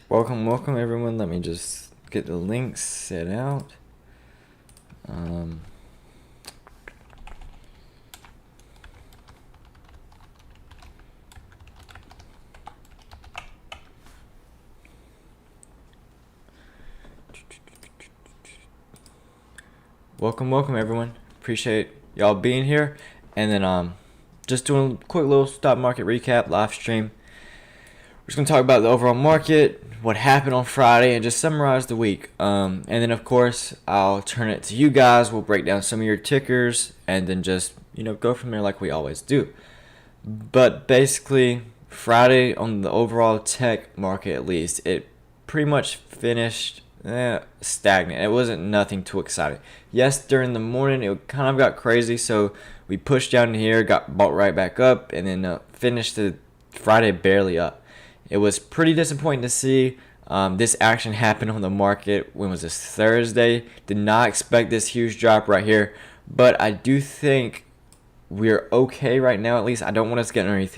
Welcome everyone. Let me just get the links set out. Welcome everyone. Appreciate y'all being here. And then just doing a quick little stock market recap live stream. We're just gonna talk about the overall market, what happened on Friday, and just summarize the week. And then of course I'll turn it to you guys. We'll break down some of your tickers and then just go from there like we always do. But basically Friday on the overall tech market, at least, it pretty much finished stagnant. It wasn't nothing too exciting. Yes, during the morning it kind of got crazy, so we pushed down here, got bought right back up, and then finished the Friday barely up. It was pretty disappointing to see this action happen on the market. When was this? Thursday. Did not expect this huge drop right here, but I do think we're okay right now. At least I don't want us to get underneath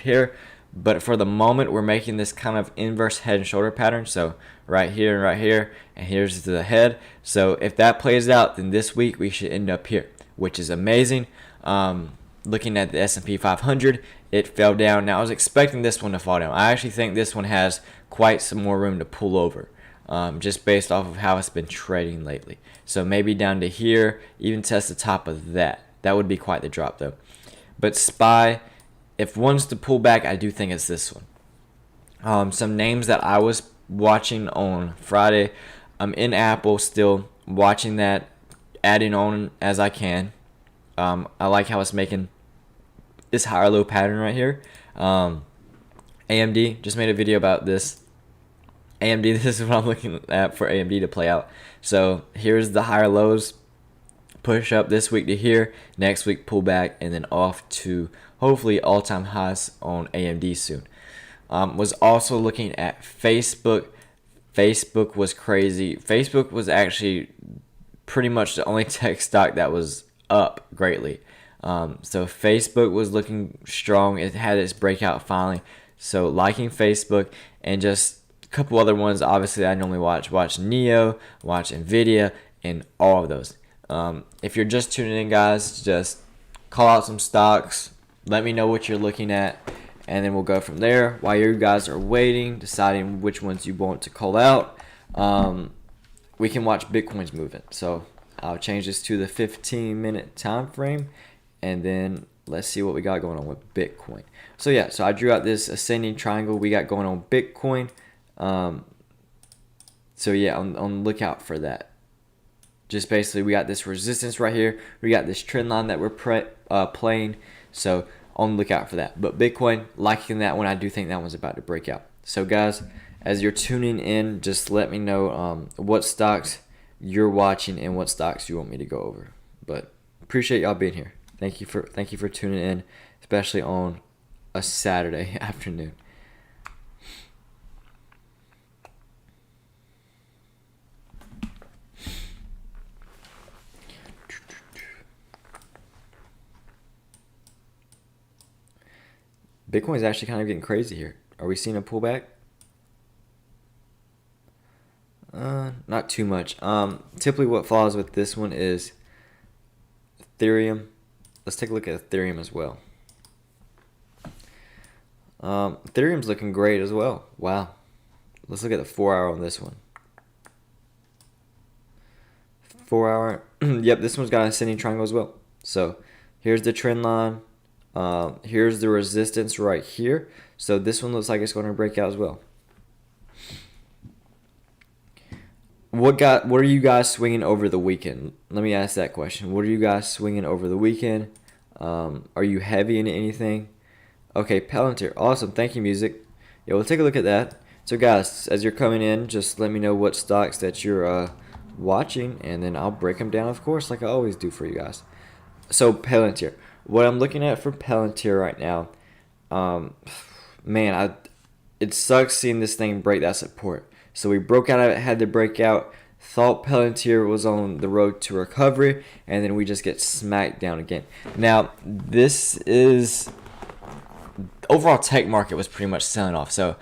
here. But for the moment, we're making this kind of inverse head and shoulder pattern. So right here and right here, and here's the head. So if that plays out, then this week we should end up here, which is amazing. Looking at the S&P 500, it fell down. Now I was expecting this one to fall down. I actually think this one has quite some more room to pull over, just based off of how it's been trading lately. So maybe down to here, even test the top of that. That would be quite the drop though. But SPY, if one's to pull back, I do think it's this one. Some names that I was watching on Friday, I'm in Apple still, watching that, adding on as I can. I like how it's making this higher low pattern right here. AMD, just made a video about this. AMD, this is what I'm looking at for AMD to play out. So here's the higher lows, push up this week to here, next week pull back, and then off to hopefully all-time highs on AMD soon. Was also looking at Facebook. Facebook was crazy. Facebook was actually pretty much the only tech stock that was up greatly. So Facebook was looking strong. It had its breakout finally. So liking Facebook, and just a couple other ones obviously that I normally watch Neo, watch Nvidia, and all of those. If you're just tuning in, guys, just call out some stocks, let me know what you're looking at, and then we'll go from there. While you guys are waiting, deciding which ones you want to call out, we can watch Bitcoin's movement. So I'll change this to the 15-minute time frame, and then let's see what we got going on with Bitcoin. So yeah, so I drew out this ascending triangle we got going on Bitcoin. So yeah, on the lookout for that. Just basically, we got this resistance right here. We got this trend line that we're playing. So on the lookout for that. But Bitcoin, liking that one. I do think that one's about to break out. So guys, as you're tuning in, just let me know what stocks you're watching and what stocks you want me to go over. But appreciate y'all being here. Thank you for tuning in, especially on a Saturday afternoon. Bitcoin is actually kind of getting crazy here. Are we seeing a pullback? Not too much. Typically what follows with this one is Ethereum. Let's take a look at Ethereum as well. Ethereum's looking great as well. Wow. Let's look at the 4-hour on this one. 4-hour. Yep, this one's got an ascending triangle as well. So here's the trend line. Here's the resistance right here. So this one looks like it's going to break out as well. What are you guys swinging over the weekend? Let me ask that question. What are you guys swinging over the weekend? Are you heavy in anything? Okay, Palantir. Awesome. Thank you, music. Yeah, we'll take a look at that. So guys, as you're coming in, just let me know what stocks that you're watching, and then I'll break them down, of course, like I always do for you guys. So Palantir. What I'm looking at for Palantir right now, man, it sucks seeing this thing break that support. So we broke out of it, had to break out, thought Palantir was on the road to recovery, and then we just get smacked down again. Now, this is overall tech market was pretty much selling off. So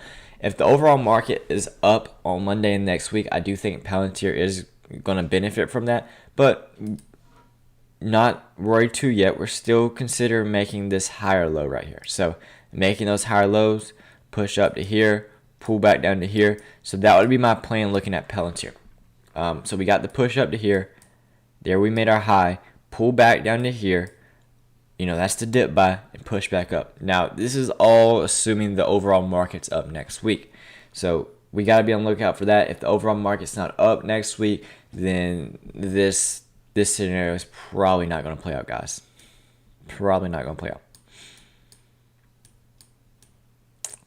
if the overall market is up on Monday and next week, I do think Palantir is going to benefit from that, but not worried too yet. We're still considering making this higher low right here. So making those higher lows, push up to here, pull back down to here. So that would be my plan looking at Palantir. So we got the push up to here. There we made our high, pull back down to here. That's the dip buy and push back up. Now, this is all assuming the overall market's up next week. So we got to be on the lookout for that. If the overall market's not up next week, then this scenario is probably not going to play out, guys. Probably not going to play out.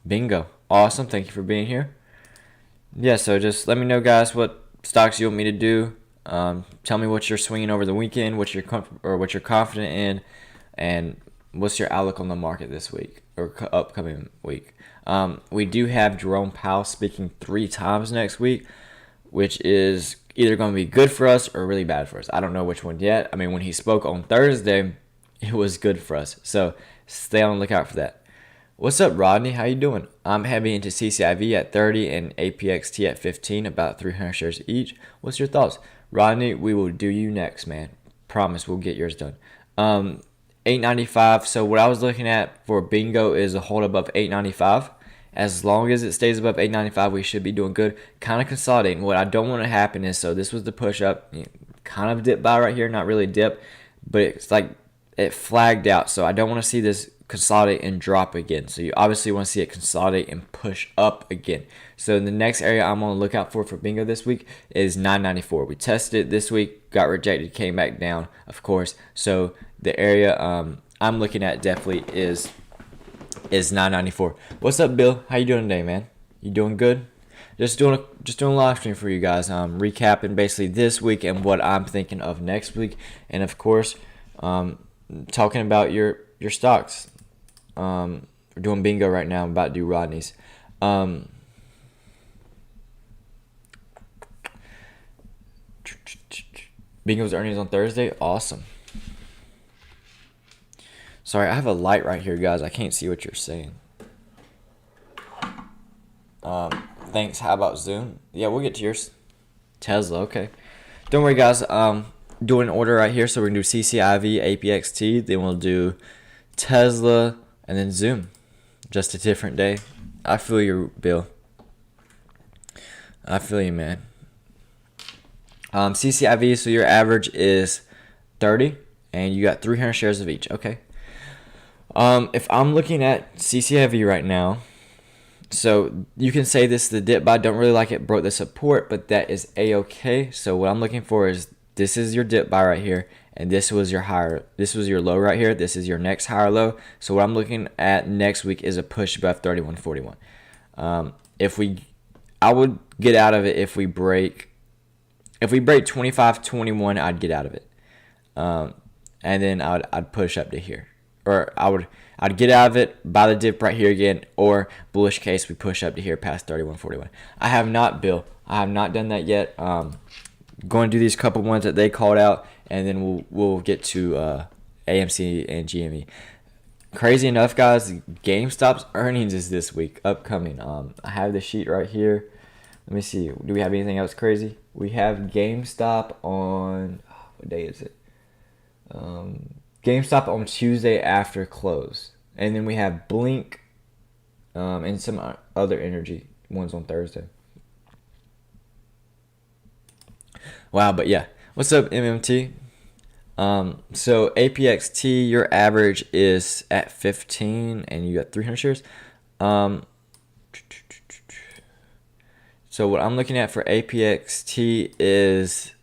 Bingo. Awesome. Thank you for being here. Yeah, so just let me know, guys, what stocks you want me to do. Tell me what you're swinging over the weekend, what you're confident in, and what's your outlook on the market this week or upcoming week. We do have Jerome Powell speaking 3 times next week, which is either going to be good for us or really bad for us. I don't know which one yet. I mean, when he spoke on Thursday, it was good for us. So stay on the lookout for that. What's up, Rodney? How you doing? I'm heavy into CCIV at 30 and APXT at 15, about 300 shares each. What's your thoughts? Rodney, we will do you next, man. Promise we'll get yours done. 895. So what I was looking at for bingo is a hold above 895. As long as it stays above 895, we should be doing good. Kind of consolidating. What I don't want to happen is, so this was the push up, kind of dip by right here, not really dip, but it's like it flagged out. So I don't want to see this consolidate and drop again. So you obviously want to see it consolidate and push up again. So the next area I'm on the lookout for bingo this week is 994. We tested it this week, got rejected, came back down, of course. So the area I'm looking at definitely is 994. What's up, Bill? How you doing today, man? You doing good? Just doing a live stream for you guys. Recapping basically this week and what I'm thinking of next week, and of course, talking about your stocks. We're doing bingo right now. I'm about to do Rodney's. Bingo's earnings on Thursday. Awesome. Sorry, I have a light right here, guys. I can't see what you're saying. Thanks. How about Zoom? Yeah, we'll get to yours. Tesla, okay. Don't worry, guys. Doing an order right here. So we're going to do CCIV, APXT. Then we'll do Tesla and then Zoom. Just a different day. I feel you, Bill. I feel you, man. CCIV, so your average is 30. And you got 300 shares of each. Okay. If I'm looking at CCIV right now, so you can say this is the dip buy. Don't really like it, broke the support, but that is a-okay. So what I'm looking for is this is your dip buy right here, and this was your higher. This was your low right here. This is your next higher low. So what I'm looking at next week is a push above 31.41. I would get out of it if we break 25.21. I'd get out of it, and then I'd push up to here. Or I'd get out of it, buy the dip right here again, or bullish case, we push up to here past 31.41. I have not, Bill. I have not done that yet. Going to do these couple ones that they called out, and then we'll get to AMC and GME. Crazy enough, guys, GameStop's earnings is this week, upcoming. I have the sheet right here. Let me see. Do we have anything else crazy? We have GameStop on, what day is it? GameStop on Tuesday after close. And then we have Blink and some other energy ones on Thursday. Wow, but yeah. What's up, MMT? So APXT, your average is at 15 and you got 300 shares. So what I'm looking at for APXT is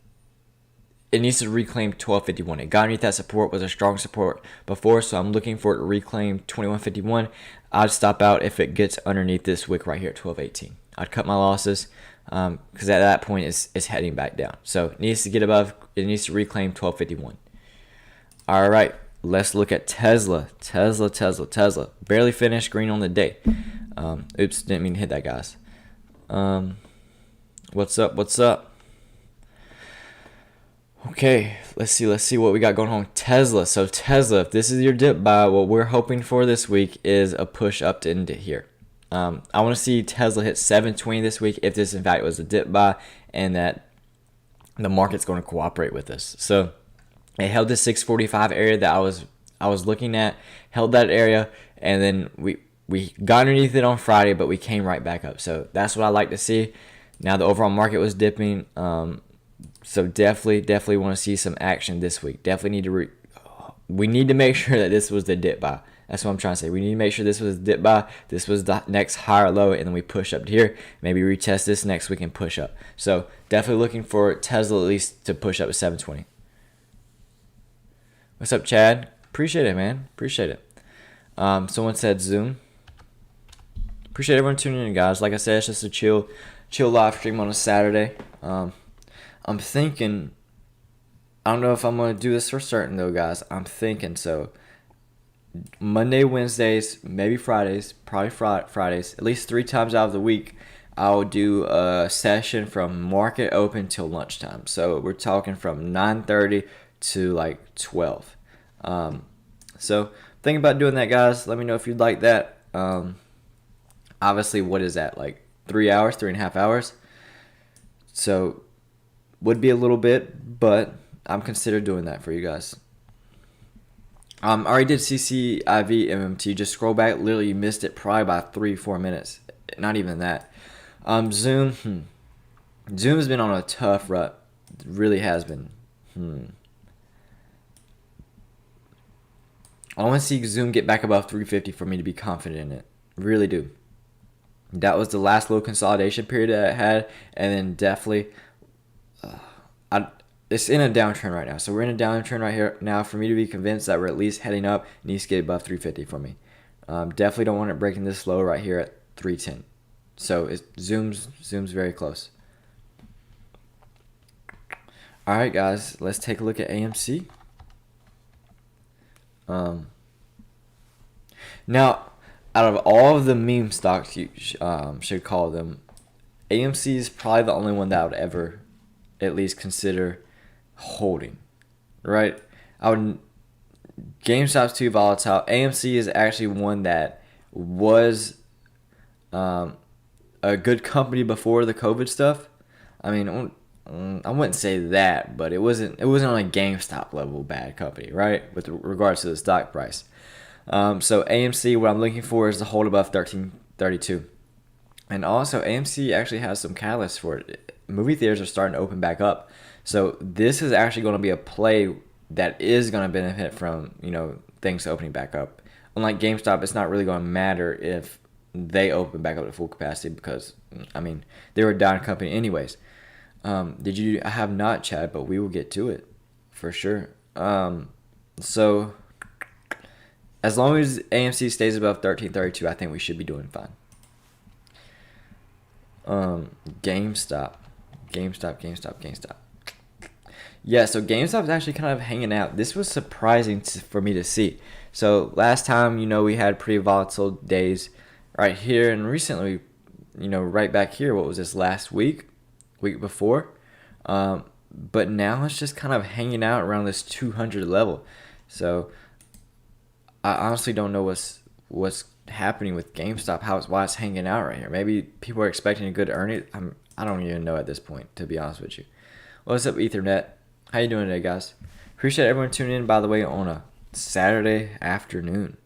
it needs to reclaim 1251. It got underneath that support, was a strong support before, so I'm looking for it to reclaim 2151. I'd stop out if it gets underneath this wick right here at 1218. I'd cut my losses because at that point it's heading back down. So it needs to get above, it needs to reclaim 1251. All right, let's look at Tesla. Tesla. Barely finished green on the day. Oops, didn't mean to hit that, guys. What's up? Okay, let's see what we got going on. Tesla. So Tesla, if this is your dip buy, what we're hoping for this week is a push up to into here. I want to see Tesla hit 720 this week if this in fact was a dip buy and that the market's going to cooperate with us. So it held the 645 area that I was looking at, held that area, and then we got underneath it on Friday, but we came right back up. So that's what I like to see. Now the overall market was dipping, so definitely want to see some action this week. Definitely need to we need to make sure that this was the dip buy. That's what I'm trying to say. We need to make sure this was the dip buy. This was the next higher low, and then we push up to here. Maybe retest this next week and push up. So definitely looking for Tesla at least to push up to 720. What's up, Chad? Appreciate it, man. Appreciate it. Someone said Zoom. Appreciate everyone tuning in, guys. Like I said, it's just a chill live stream on a Saturday. I'm thinking, I don't know if I'm going to do this for certain, though, guys. I'm thinking so. Monday, Wednesdays, maybe Fridays, probably Fridays, at least 3 times out of the week, I'll do a session from market open till lunchtime. So we're talking from 9:30 to like 12. So think about doing that, guys. Let me know if you'd like that. Obviously, what is that, like 3 hours, 3.5 hours? So would be a little bit, but I'm considering doing that for you guys. I already did CCIV MMT. Just scroll back. Literally, you missed it probably by 3-4 minutes. Not even that. Zoom. Zoom has been on a tough rut. It really has been. I want to see Zoom get back above 350 for me to be confident in it. Really do. That was the last little consolidation period that it had, and then definitely, it's in a downtrend right now. So we're in a downtrend right here now. For me to be convinced that we're at least heading up, it needs to get above 350 for me. Definitely don't want it breaking this low right here at 310. So Zoom's very close. All right, guys, let's take a look at AMC. Now, out of all of the meme stocks, you should call them, AMC is probably the only one that I would ever at least consider holding, right? GameStop's too volatile. AMC is actually one that was a good company before the COVID stuff. I mean, I wouldn't say that, but it wasn't on a GameStop level bad company, right? With regards to the stock price. So AMC, what I'm looking for is to hold above 1332. And also AMC actually has some catalysts for it. Movie theaters are starting to open back up. So this is actually going to be a play that is going to benefit from, things opening back up. Unlike GameStop, it's not really going to matter if they open back up to full capacity because, they were a down company anyways. I have not, Chad, but we will get to it for sure. So as long as AMC stays above 1332, I think we should be doing fine. GameStop. Yeah, so GameStop is actually kind of hanging out. This was surprising for me to see. So last time, we had pretty volatile days right here, and recently, right back here. What was this, last week before? But now it's just kind of hanging out around this 200 level. So I honestly don't know what's happening with GameStop. Why it's hanging out right here. Maybe people are expecting a good earning. I don't even know at this point, to be honest with you. What's up, Ethernet? How you doing today, guys? Appreciate everyone tuning in, by the way, on a Saturday afternoon.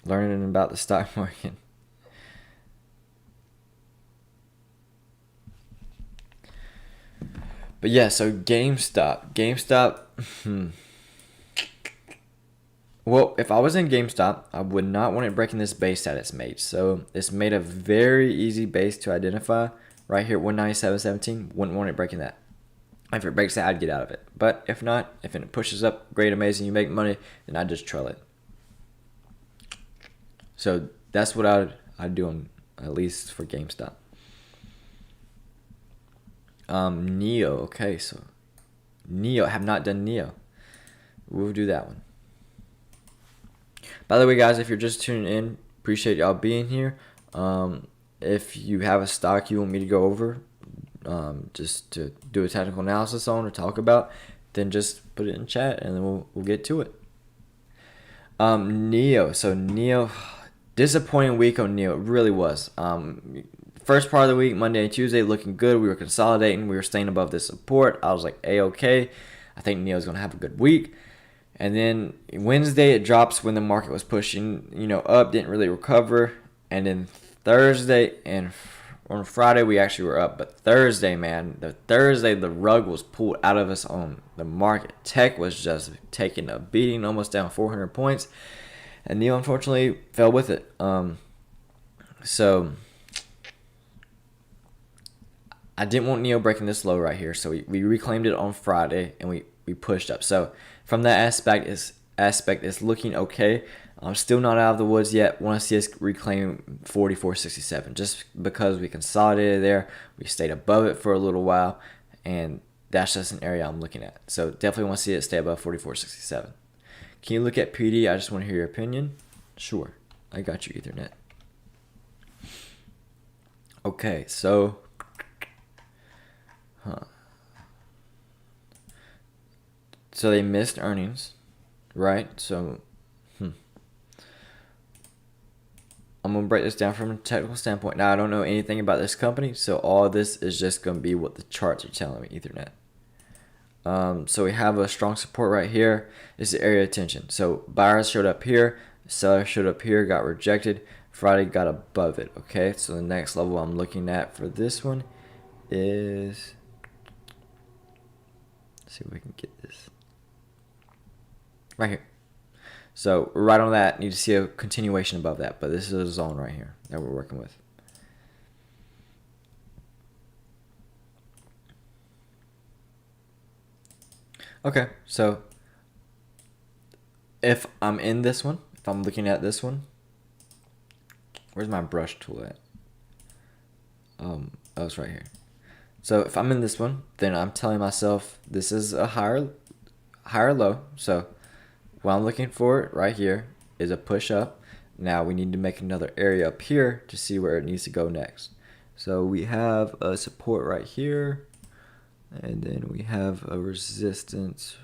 Learning about the stock market. But yeah, so GameStop. Well, if I was in GameStop, I would not want it breaking this base that it's made. So it's made a very easy base to identify right here at 197.17. Wouldn't want it breaking that. If it breaks that, I'd get out of it. But if not, if it pushes up, great, amazing, you make money, then I'd just trail it. So that's what I'd do on, at least for GameStop. Neo. Okay, so Neo. Have not done Neo. We'll do that one. By the way, guys, if you're just tuning in, appreciate y'all being here. If you have a stock you want me to go over, just to do a technical analysis on or talk about, then just put it in chat and then we'll get to it. Neo. So Neo, disappointing week on Neo. It really was. First part of the week, Monday and Tuesday, looking good. We were consolidating. We were staying above this support. I was like, A-okay. I think Neo's going to have a good week. And then Wednesday, it drops when the market was pushing, up, didn't really recover. And then Thursday and on Friday, we actually were up. But Thursday, man, the rug was pulled out of us on the market. Tech was just taking a beating, almost down 400 points. And Neo, unfortunately, fell with it. So I didn't want Neo breaking this low right here. So we reclaimed it on Friday, and we pushed up. So from that aspect, it's looking okay. I'm still not out of the woods yet. Want to see us reclaim 44.67 just because we consolidated there. We stayed above it for a little while, and that's just an area I'm looking at. So definitely want to see it stay above 44.67. Can you look at PD? I just want to hear your opinion. Sure. I got you, Ethernet. Okay, so so they missed earnings, right? So I'm going to break this down from a technical standpoint. Now, I don't know anything about this company, so all of this is just going to be what the charts are telling me, Ethernet. So we have a strong support right here. This is the area of tension. So buyers showed up here, sellers showed up here, got rejected. Friday got above it, okay? So the next level I'm looking at for this one is, let's see if we can get this. Right here. So right on that, need to see a continuation above that, but this is a zone right here that we're working with. Okay, so if I'm in this one, if I'm looking at this one, where's my brush tool at? Oh, it's right here. So if I'm in this one, then I'm telling myself this is a higher low. So what I'm looking for right here is a push up. Now we need to make another area up here to see where it needs to go next. So we have a support right here, and then we have a resistance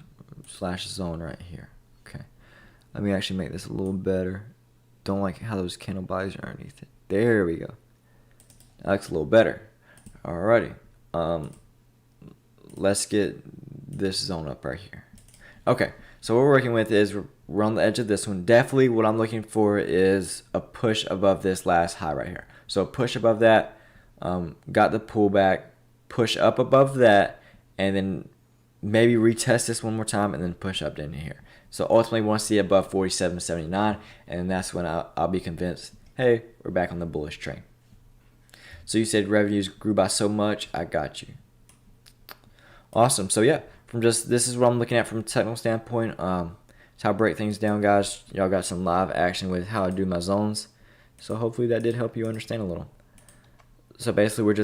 / zone right here. Okay, let me actually make this a little better. Don't like how those candle bodies are underneath it. There we go. That looks a little better. Alrighty. Let's get this zone up right here. Okay, so what we're working with is we're on the edge of this one. Definitely what I'm looking for is a push above this last high right here. So a push above that, got the pullback, push up above that, and then maybe retest this one more time and then push up into here. So ultimately we want to see above 47.79, and that's when I'll be convinced, hey, we're back on the bullish train. So you said revenues grew by so much. I got you. Awesome. So yeah, this is what I'm looking at from a technical standpoint. It's how I break things down, guys. Y'all got some live action with how I do my zones. So hopefully that did help you understand a little. So basically we're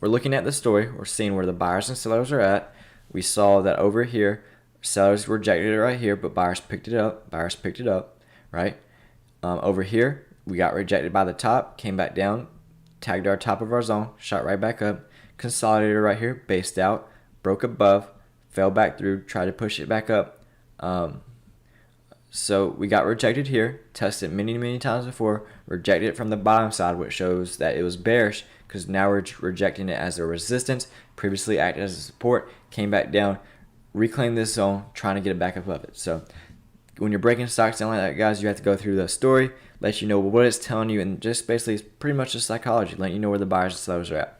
looking at the story. We're seeing where the buyers and sellers are at. We saw that over here, sellers rejected it right here, but buyers picked it up. Right? Over here, we got rejected by the top, came back down, tagged our top of our zone, shot right back up, consolidated right here, based out, broke above, fell back through, tried to push it back up. So we got rejected here, tested many times before, rejected it from the bottom side, which shows that it was bearish because now we're rejecting it as a resistance, previously acted as a support, came back down, reclaimed this zone, trying to get it back above it. So when you're breaking stocks down like that, guys, you have to go through the story, let you know what it's telling you, and just basically it's pretty much just psychology, letting you know where the buyers and sellers are at.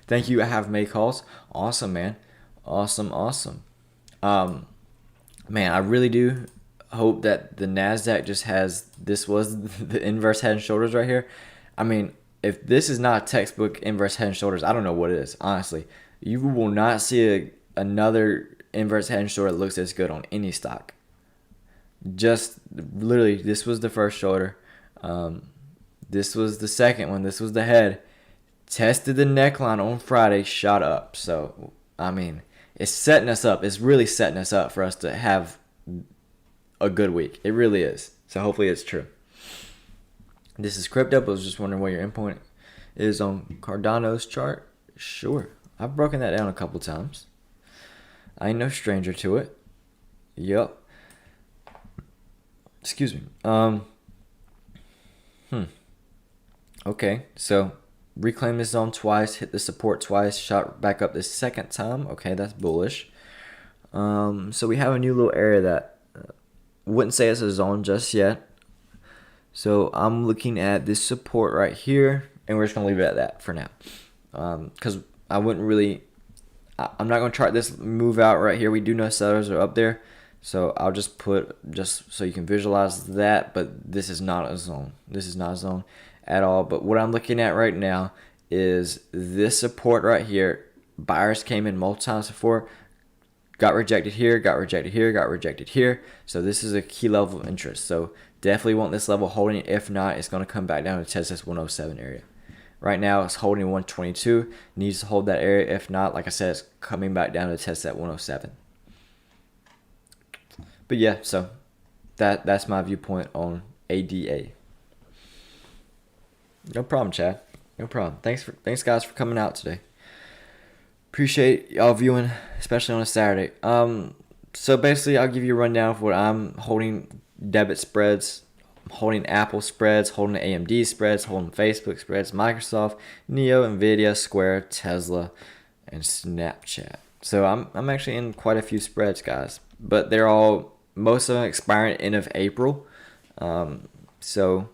Thank you. I have made calls. Awesome, man. Awesome. Man, I really do hope that the NASDAQ just this was the inverse head and shoulders right here. I mean, if this is not textbook inverse head and shoulders, I don't know what it is, honestly. You will not see another inverse head and shoulder that looks this good on any stock. Just literally, this was the first shoulder. This was the second one. This was the head. Tested the neckline on Friday, shot up. So, I mean, it's setting us up. It's really setting us up for us to have a good week. It really is. So hopefully it's true. This is crypto. I was just wondering what your endpoint is on Cardano's chart. Sure. I've broken that down a couple times. I ain't no stranger to it. Yep. Excuse me. Okay, so reclaim this zone twice, hit the support twice, shot back up the second time. Okay, that's bullish. So we have a new little area that wouldn't say it's a zone just yet. So I'm looking at this support right here, and we're just gonna leave it at that for now. Because I wouldn't really, I'm not gonna chart this move out right here. We do know sellers are up there, so I'll just put, just so you can visualize that. But this is not a zone. This is not a zone at all. But what I'm looking at right now is this support right here. Buyers came in multiple times before, got rejected here, got rejected here, got rejected here. So this is a key level of interest. So definitely want this level holding. If not, it's going to come back down to test this 107 area. Right now it's holding 122. Needs to hold that area. If not, like I said, it's coming back down to test that 107. But yeah, so that's my viewpoint on ADA. No problem, Chad. No problem. Thanks guys for coming out today. Appreciate y'all viewing, especially on a Saturday. So basically, I'll give you a rundown of what I'm holding: debit spreads, holding Apple spreads, holding AMD spreads, holding Facebook spreads, Microsoft, Neo, Nvidia, Square, Tesla, and Snapchat. So I'm actually in quite a few spreads, guys, but they're all, most of them expiring end of April. So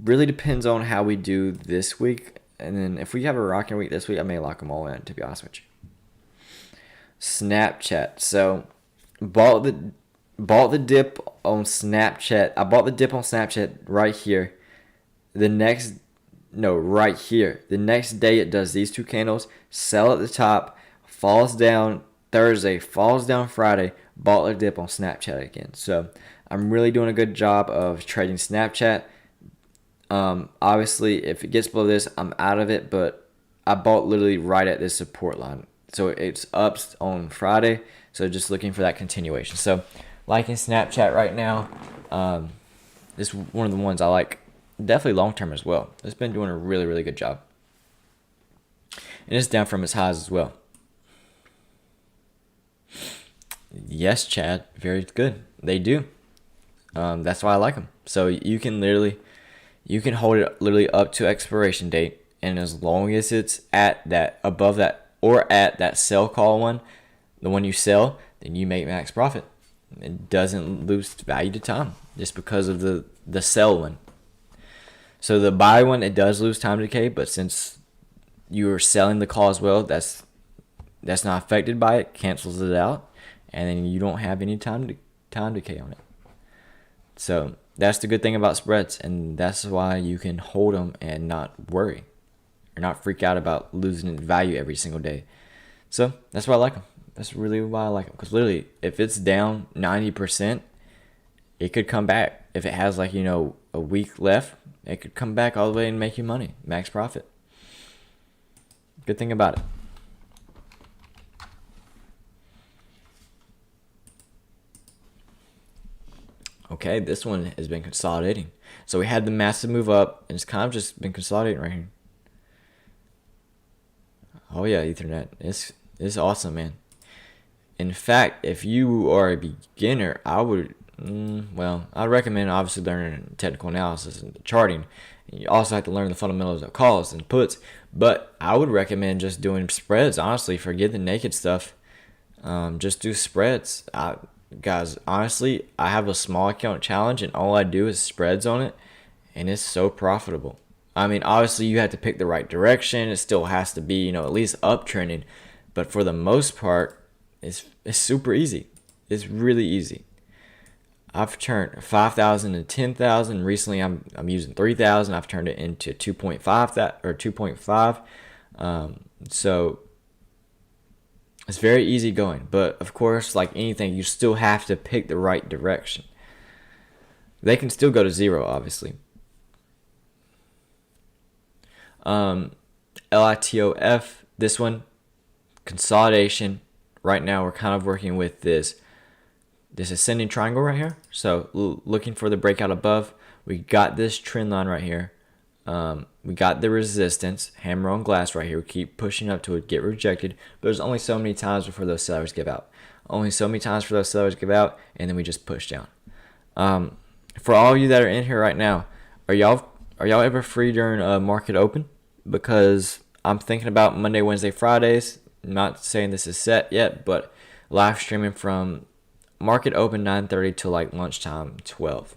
really depends on how we do this week. And then if we have a rocking week this week, I may lock them all in, to be honest with you. Snapchat. So bought the dip on Snapchat. I bought the dip on Snapchat right here. Right here. The next day it does these two candles, sell at the top, falls down Thursday, falls down Friday, bought the dip on Snapchat again. So I'm really doing a good job of trading Snapchat. Obviously, if it gets below this, I'm out of it, but I bought literally right at this support line. So it's up on Friday, so just looking for that continuation. So liking Snapchat right now. This is one of the ones I like, definitely long-term as well. It's been doing a really, really good job. And it's down from its highs as well. Yes, Chad, very good. They do. That's why I like them. So you can hold it literally up to expiration date, and as long as it's at that, above that, or at that sell call one, the one you sell, then you make max profit. It doesn't lose value to time just because of the sell one. So the buy one, it does lose time decay, but since you are selling the call as well, that's not affected by it, cancels it out, and then you don't have any time decay on it. So that's the good thing about spreads, and that's why you can hold them and not worry or not freak out about losing value every single day. So that's why I like them. That's really why I like them, because literally, if it's down 90%, it could come back. If it has a week left, it could come back all the way and make you money, max profit. Good thing about it. Okay, this one has been consolidating. So we had the massive move up, and it's kind of just been consolidating right here. Oh yeah, Ethernet. It's awesome, man. In fact, if you are a beginner, I'd recommend obviously learning technical analysis and charting. You also have to learn the fundamentals of calls and puts, but I would recommend just doing spreads. Honestly, forget the naked stuff. Just do spreads. Guys, honestly, I have a small account challenge, and all I do is spreads on it, and it's so profitable. I mean, obviously, you have to pick the right direction. It still has to be, at least uptrending, but for the most part, it's super easy. It's really easy. I've turned 5,000 to 10,000. Recently, I'm using 3,000. I've turned it into 2.5. So it's very easy going, but of course, like anything, you still have to pick the right direction. They can still go to zero, obviously. LITOF, this one, consolidation. Right now, we're kind of working with this ascending triangle right here. So looking for the breakout above. We got this trend line right here. We got the resistance, hammer on glass right here. We keep pushing up to it, get rejected. But there's only so many times before those sellers give out. And then we just push down. For all of you that are in here right now, are y'all ever free during market open? Because I'm thinking about Monday, Wednesday, Fridays. I'm not saying this is set yet, but live streaming from market open 9:30 to like lunchtime 12.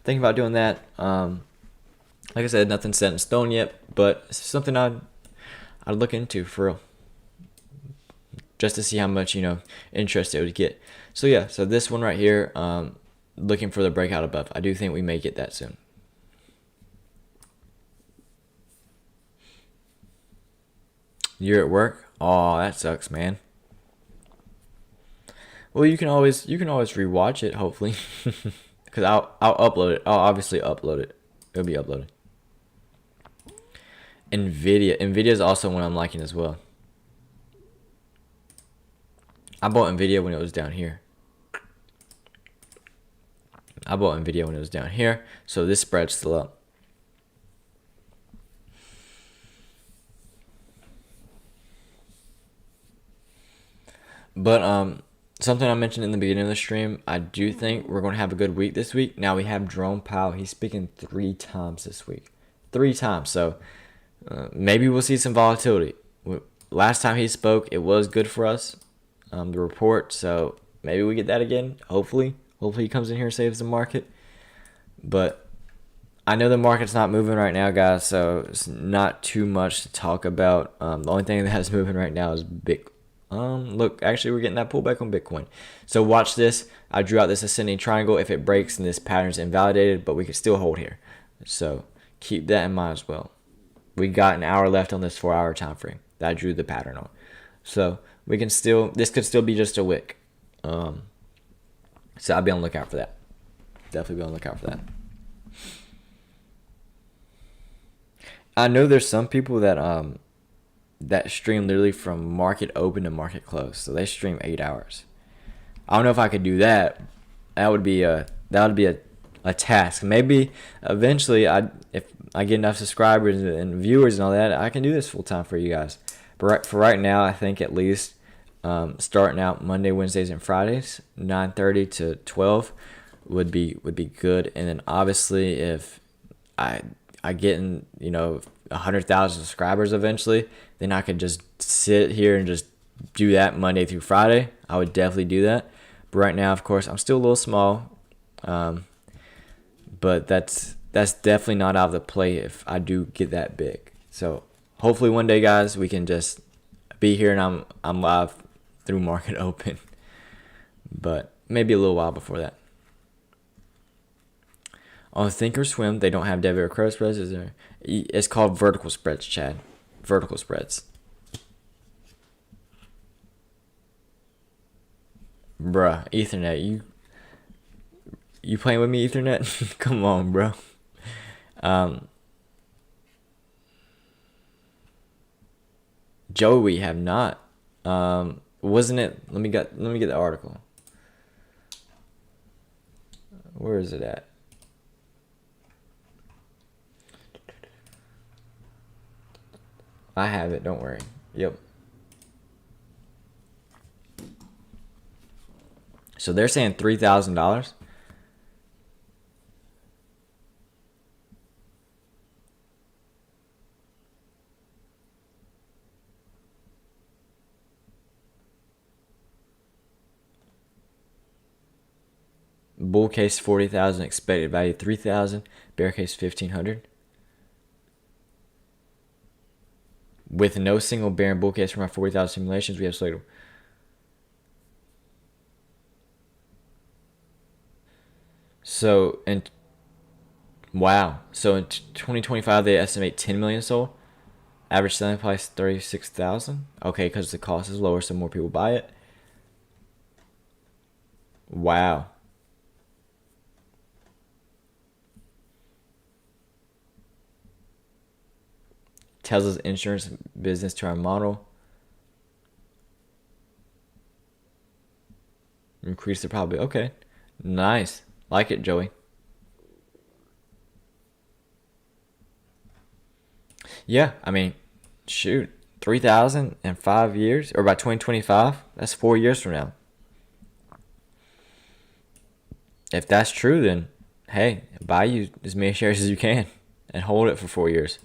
Thinking about doing that. Like I said, nothing set in stone yet, but it's something I'd look into for real, just to see how much interest it would get. So yeah, so this one right here, looking for the breakout above. I do think we may get that soon. You're at work? Oh, that sucks, man. Well, you can always rewatch it, hopefully, because I'll upload it. I'll obviously upload it. It'll be uploaded. Nvidia is also one I'm liking as well. I bought Nvidia when it was down here. So this spread's still up. But something I mentioned in the beginning of the stream, I do think we're going to have a good week this week. Now we have Jerome Powell. He's speaking 3 times this week. 3 times. So maybe we'll see some volatility. Last time he spoke, it was good for us, the report. So maybe we get that again. Hopefully he comes in here and saves the market. But I know the market's not moving right now, guys. So it's not too much to talk about. The only thing that's moving right now is Bitcoin. Look, actually, we're getting that pullback on Bitcoin. So watch this. I drew out this ascending triangle. If it breaks, then this pattern's invalidated, but we can still hold here. So keep that in mind as well. We got an hour left on this 4-hour time frame that I drew the pattern on. So we can still, this could still be just a wick. So I'll be on the lookout for that. Definitely be on the lookout for that. I know there's some people that stream literally from market open to market close. So they stream 8 hours. I don't know if I could do that. That would be a task. Maybe eventually, if I get enough subscribers and viewers and all that, I can do this full time for you guys. But for right now, I think at least starting out Monday, Wednesdays, and Fridays, 9:30 to 12, would be good. And then obviously, if I get in 100,000 subscribers eventually, then I could just sit here and just do that Monday through Friday. I would definitely do that. But right now, of course, I'm still a little small. But that's definitely not out of the play if I do get that big. So hopefully one day, guys, we can just be here and I'm live through market open. But maybe a little while before that. On Thinkorswim, they don't have debit or credit spreads. Is there? It's called vertical spreads, Chad. Vertical spreads. Bruh, Ethernet, you playing with me, Ethernet? Come on, bro. Joey, have not. Wasn't it? Let me get the article. Where is it at? I have it, don't worry. Yep. So they're saying $3,000. Bull case 40,000, expected value 3,000, bear case 1,500. With no single bear and bull case from our 40,000 simulations, we have selected. So in 2025 they estimate 10 million sold. Average selling price 36,000. Okay, because the cost is lower, so more people buy it. Wow. Tesla's insurance business to our model. Increase the probability. Okay. Nice. Like it, Joey. Yeah, I mean, shoot. 3,000 in 5 years, or by 2025, that's 4 years from now. If that's true, then hey, buy you as many shares as you can and hold it for 4 years.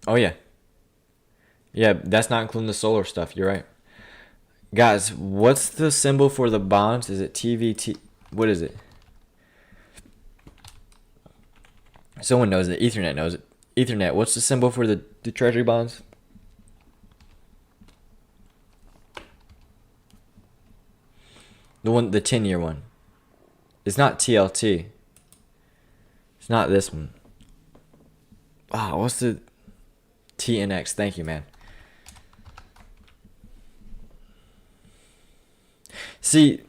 Oh yeah. Yeah, that's not including the solar stuff. You're right. Guys, what's the symbol for the bonds? Is it TVT? What is it? Someone knows it. Ethernet knows it. Ethernet, what's the symbol for the treasury bonds? The 10-year one. It's not TLT. It's not this one. What's the TNX? Thank you, man. See,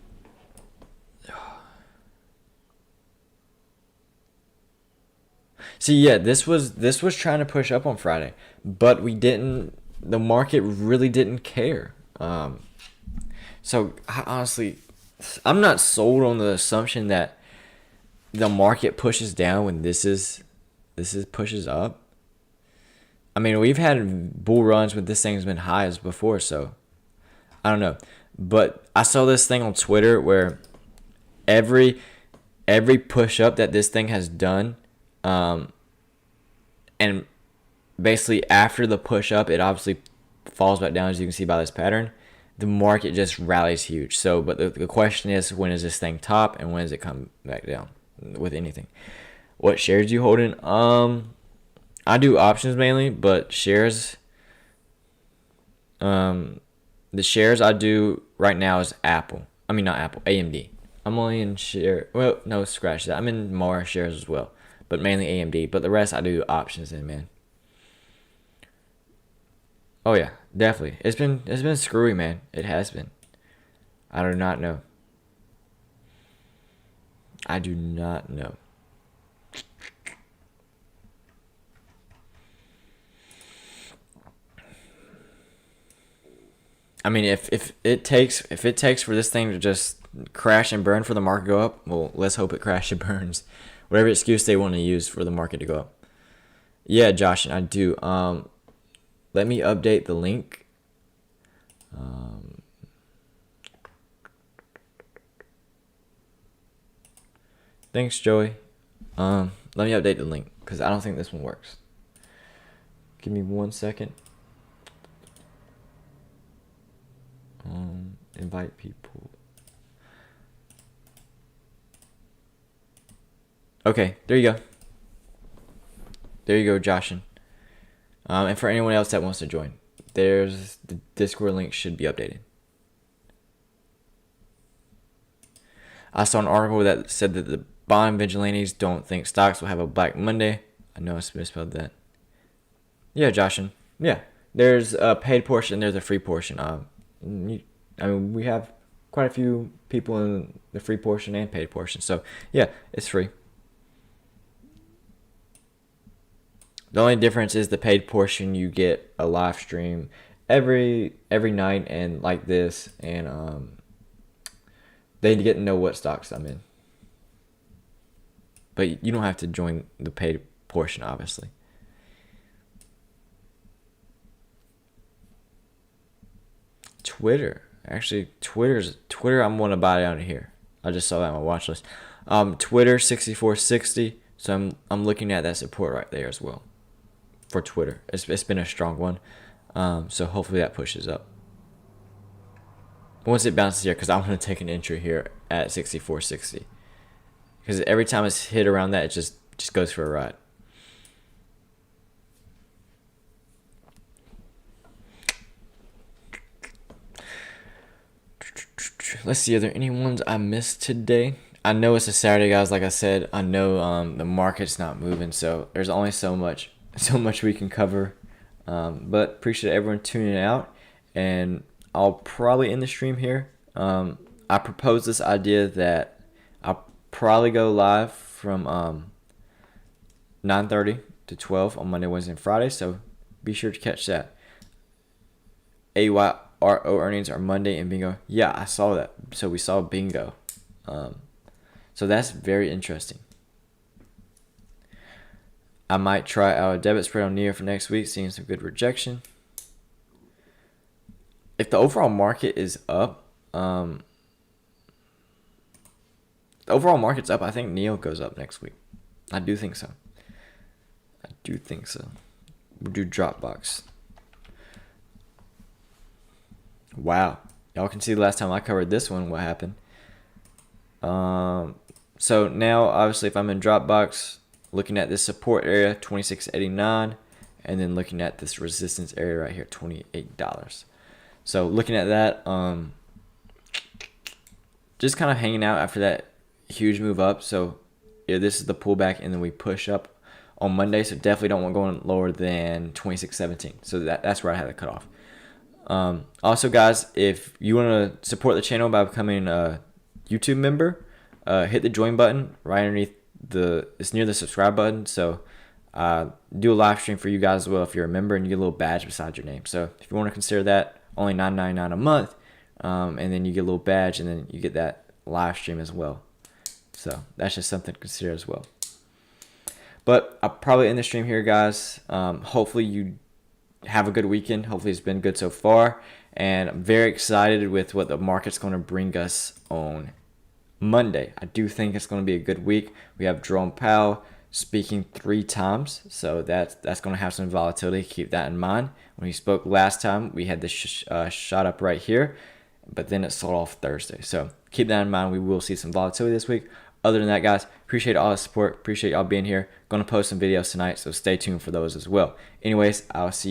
yeah, this was trying to push up on Friday, but we didn't. The market really didn't care. So honestly, I'm not sold on the assumption that the market pushes down when this is pushes up. I mean, we've had bull runs when this thing's been high as before, so I don't know. But I saw this thing on Twitter where every push up that this thing has done, and basically after the push up, it obviously falls back down, as you can see by this pattern. The market just rallies huge. So, but the question is, when does this thing top and when does it come back down with anything? What shares do you hold in? I do options mainly, but shares, the shares I do right now is Apple. I mean, not Apple, AMD. I'm only in share. Well, no, scratch that. I'm in more shares as well, but mainly AMD. But the rest I do options in, man. Oh yeah, definitely. It's been screwy, man. It has been. I do not know. I do not know. I mean, if it takes for this thing to just crash and burn for the market to go up, well, let's hope it crashes and burns. Whatever excuse they want to use for the market to go up. Yeah, Josh, I do. Let me update the link. Thanks, Joey. Let me update the link because I don't think this one works. Give me 1 second. Invite people. Okay, there you go. There you go, Joshin. And for anyone else that wants to join, there's the Discord link should be updated. I saw an article that said that the bond vigilantes don't think stocks will have a Black Monday. I know I misspelled that. Yeah, Joshin. Yeah, there's a paid portion. There's a free portion. I mean, we have quite a few people in the free portion and paid portion. So yeah, it's free. The only difference is the paid portion, you get a live stream every night and like this, and they get to know what stocks I'm in. But you don't have to join the paid portion, obviously. Twitter. Actually, Twitter I'm going to buy out of here. I just saw that on my watch list. Twitter 6460. So I'm looking at that support right there as well. For Twitter, it's been a strong one, so hopefully that pushes up once it bounces here, because I'm going to take an entry here at 6460, because every time it's hit around that, it just goes for a ride. Let's see, are there any ones I missed today? I know it's a Saturday, guys. Like I said, I know the market's not moving, so there's only so much we can cover, but appreciate everyone tuning out, and I'll probably end the stream here. I proposed this idea that I'll probably go live from 9:30 to 12 on Monday, Wednesday, and Friday, so be sure to catch that. AYRO earnings are Monday and bingo. Yeah, I saw that. So we saw bingo. So that's very interesting. I might try out a debit spread on NEO for next week, seeing some good rejection. if the overall market is up, the overall market's up, I think Neo goes up next week. I do think so. We'll do Dropbox. Wow. Y'all can see the last time I covered this one, what happened. So now, obviously, if I'm in Dropbox, looking at this support area, $26.89, and then looking at this resistance area right here, $28. So looking at that, just kind of hanging out after that huge move up. So yeah, this is the pullback, and then we push up on Monday. So definitely don't want going lower than 26.17. So that's where I had to cut off. Also, guys, if you want to support the channel by becoming a YouTube member, hit the join button right underneath it's near the subscribe button. So do a live stream for you guys as well if you're a member, and you get a little badge beside your name. So if you want to consider that, only $9.99 a month, and then you get a little badge, and then you get that live stream as well. So that's just something to consider as well. But I'll probably end the stream here, guys. Hopefully you have a good weekend. Hopefully it's been good so far, and I'm very excited with what the market's going to bring us on Monday. I do think it's going to be a good week. We have Jerome Powell speaking 3 times, so that's going to have some volatility. Keep that in mind. When he spoke last time, we had this shot up right here, but then it sold off Thursday. So keep that in mind. We will see some volatility this week. Other than that, guys, appreciate all the support. Appreciate y'all being here. Going to post some videos tonight, so stay tuned for those as well. Anyways, I'll see you